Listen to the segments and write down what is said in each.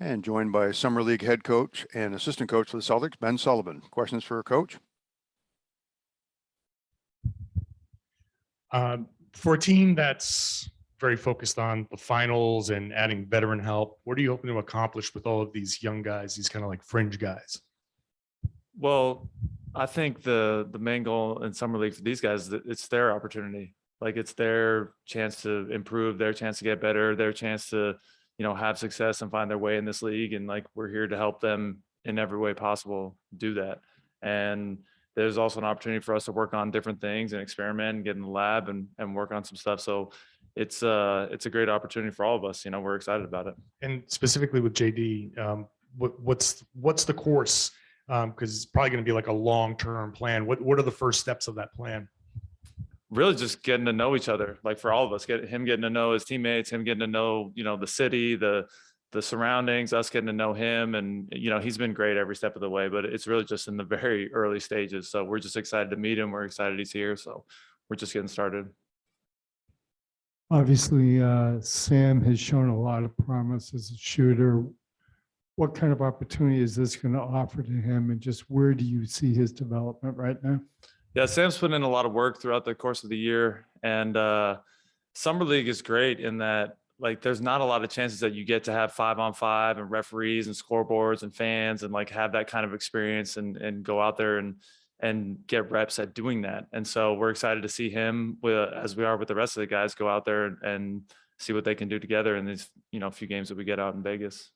And joined by Summer League head coach and assistant coach for the Celtics, Ben Sullivan. Questions for Coach? For a team that's very focused on the finals and adding veteran help, what are you hoping to accomplish with all of these young guys, these kind of like fringe guys? Well, I think the main goal in summer league for these guys, it's their opportunity. Like it's their chance to improve, their chance to get better, their chance to, have success and find their way in this league. And like, we're here to help them in every way possible do that. And there's also an opportunity for us to work on different things and experiment and get in the lab and work on some stuff. So it's a great opportunity for all of us. We're excited about it. And specifically with JD, what's the course? Because it's probably going to be like a long-term plan. What are the first steps of that plan? Really just getting to know each other, like for all of us, getting to know his teammates, him getting to know, the city, the surroundings, us getting to know him. And, he's been great every step of the way, but it's really just in the very early stages. So we're just excited to meet him. We're excited he's here. So we're just getting started. Obviously, Sam has shown a lot of promise as a shooter. What kind of opportunity is this going to offer to him, and just where do you see his development right now? Yeah, Sam's put in a lot of work throughout the course of the year, and summer league is great in that like there's not a lot of chances that you get to have 5-on-5 and referees and scoreboards and fans and like have that kind of experience and go out there and get reps at doing that. And so we're excited to see him as we are with the rest of the guys go out there and see what they can do together in these few games that we get out in Vegas.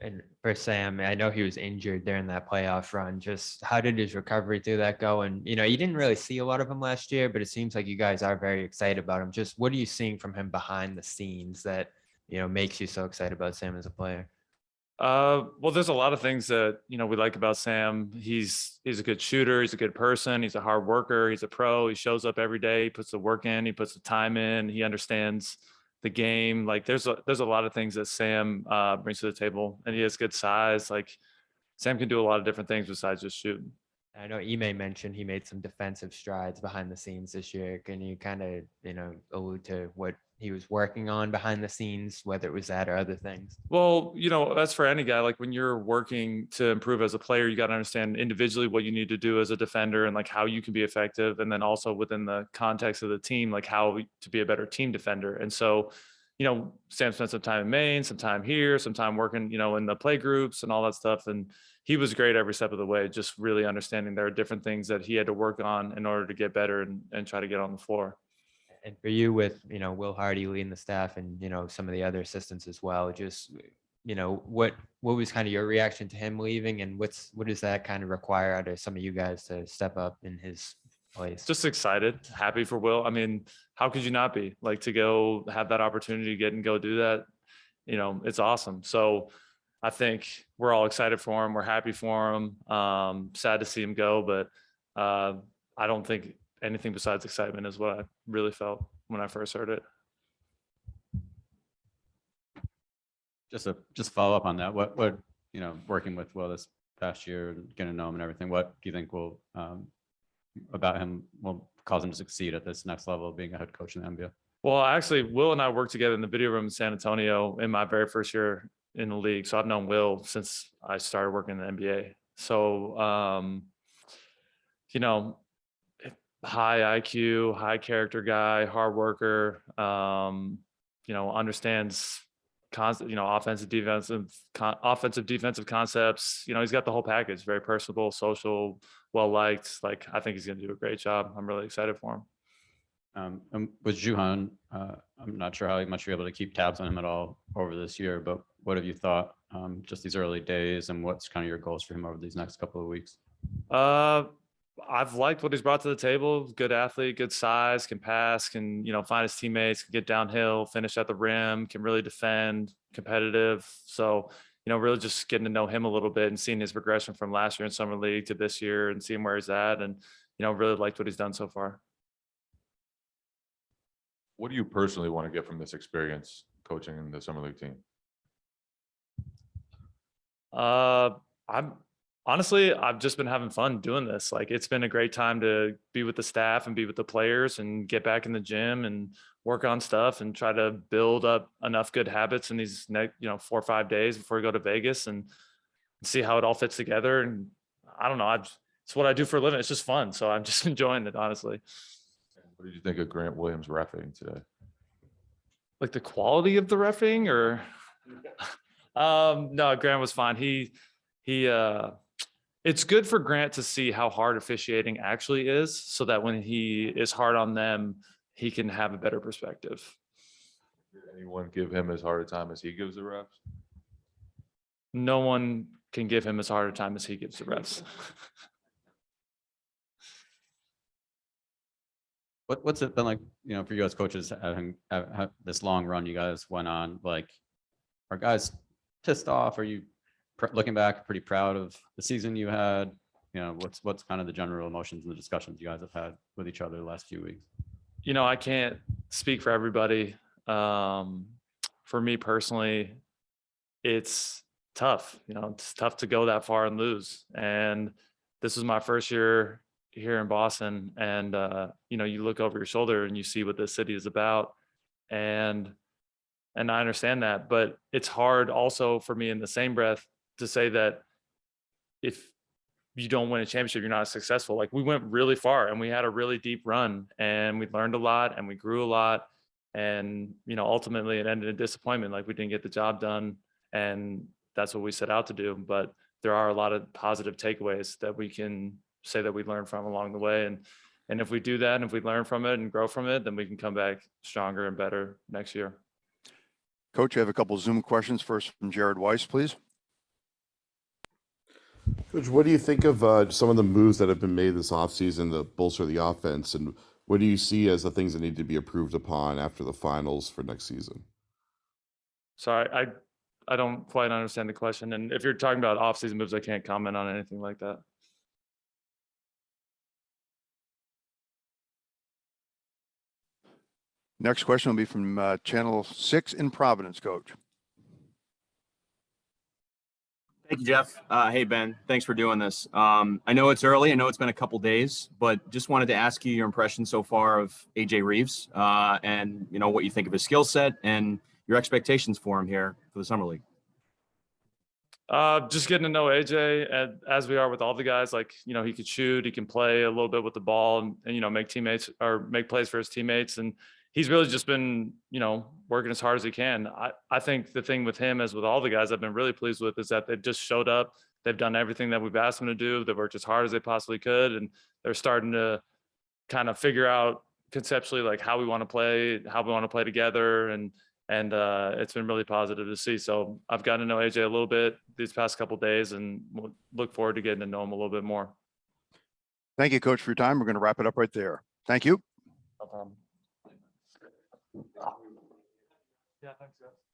And for Sam, I know he was injured during that playoff run. Just how did his recovery through that go? And, you didn't really see a lot of him last year, but it seems like you guys are very excited about him. Just what are you seeing from him behind the scenes that, makes you so excited about Sam as a player? Well, there's a lot of things that, we like about Sam. He's a good shooter. He's a good person. He's a hard worker. He's a pro. He shows up every day. He puts the work in. He puts the time in. He understands the game. Like there's a lot of things that Sam brings to the table, and he has good size. Like Sam can do a lot of different things besides just shooting. I know Ime mentioned he made some defensive strides behind the scenes this year. Can you kind of, allude to what he was working on behind the scenes, whether it was that or other things? Well, that's for any guy. Like when you're working to improve as a player, you got to understand individually what you need to do as a defender and like how you can be effective. And then also within the context of the team, like how to be a better team defender. And so, Sam spent some time in Maine, some time here, some time working, in the play groups and all that stuff. And he was great every step of the way, just really understanding there are different things that he had to work on in order to get better and try to get on the floor. And for you with, Will Hardy leading the staff and, some of the other assistants as well, just, what was kind of your reaction to him leaving, and what does that kind of require out of some of you guys to step up in his place? Just excited, happy for Will. I mean, how could you not be? Like to go have that opportunity to go do that, it's awesome. So I think we're all excited for him. We're happy for him. Sad to see him go, but I don't think anything besides excitement is what I really felt when I first heard it. Just follow up on that. What working with Will this past year, getting to know him and everything, what do you think will about him will cause him to succeed at this next level of being a head coach in the NBA? Well, actually, Will and I worked together in the video room in San Antonio in my very first year in the league. So I've known Will since I started working in the NBA. So, high IQ, high character guy, hard worker, understands offensive, defensive concepps. He's got the whole package, very personable, social, well-liked. Like, I think he's going to do a great job. I'm really excited for him. And with Juhan, I'm not sure how much you're able to keep tabs on him at all over this year, but what have you thought just these early days, and what's kind of your goals for him over these next couple of weeks? I've liked what he's brought to the table. Good athlete, good size, can pass, can, find his teammates, can get downhill, finish at the rim, can really defend, competitive. So, really just getting to know him a little bit and seeing his progression from last year in summer league to this year and seeing where he's at. And, really liked what he's done so far. What do you personally want to get from this experience coaching in the summer league team? I'm Honestly, I've just been having fun doing this. Like, it's been a great time to be with the staff and be with the players and get back in the gym and work on stuff and try to build up enough good habits in these next, 4 or 5 days before we go to Vegas and see how it all fits together. And I don't know, it's what I do for a living. It's just fun. So I'm just enjoying it, honestly. What did you think of Grant Williams reffing today? Like the quality of the reffing or no, Grant was fine. It's good for Grant to see how hard officiating actually is so that when he is hard on them, he can have a better perspective. Did anyone give him as hard a time as he gives the refs? No one can give him as hard a time as he gives the refs. What's it been like, for you as coaches having this long run you guys went on? Like, are guys pissed off? Are you looking back pretty proud of the season you had? What's kind of the general emotions and the discussions you guys have had with each other the last few weeks? I can't speak for everybody. For me personally, it's tough. It's tough to go that far and lose. And this is my first year here in Boston. And, you look over your shoulder and you see what this city is about. And I understand that, but it's hard also for me in the same breath to say that if you don't win a championship, you're not successful. Like, we went really far and we had a really deep run and we learned a lot and we grew a lot. And, ultimately it ended in disappointment. Like, we didn't get the job done, and that's what we set out to do. But there are a lot of positive takeaways that we can say that we learned from along the way. And if we do that, and if we learn from it and grow from it, then we can come back stronger and better next year. Coach, I have a couple of Zoom questions. First from Jared Weiss, please. Coach, what do you think of some of the moves that have been made this offseason to bolster the offense? And what do you see as the things that need to be improved upon after the finals for next season? Sorry, I don't quite understand the question. And if you're talking about off-season moves, I can't comment on anything like that. Next question will be from Channel 6 in Providence, Coach. Thank you, Jeff. Hey, Ben, thanks for doing this. I know it's early. I know it's been a couple days, but just wanted to ask you your impression so far of AJ Reeves and, what you think of his skill set and your expectations for him here for the Summer League. Just getting to know AJ, and as we are with all the guys, like, he could shoot, he can play a little bit with the ball and make teammates or make plays for his teammates. And he's really just been, working as hard as he can. I think the thing with him, as with all the guys I've been really pleased with, is that they've just showed up. They've done everything that we've asked them to do. They've worked as hard as they possibly could. And they're starting to kind of figure out conceptually, like, how we want to play together. And it's been really positive to see. So I've gotten to know AJ a little bit these past couple of days, and we'll look forward to getting to know him a little bit more. Thank you, Coach, for your time. We're going to wrap it up right there. Thank you. No problem. Yeah, thanks, guys.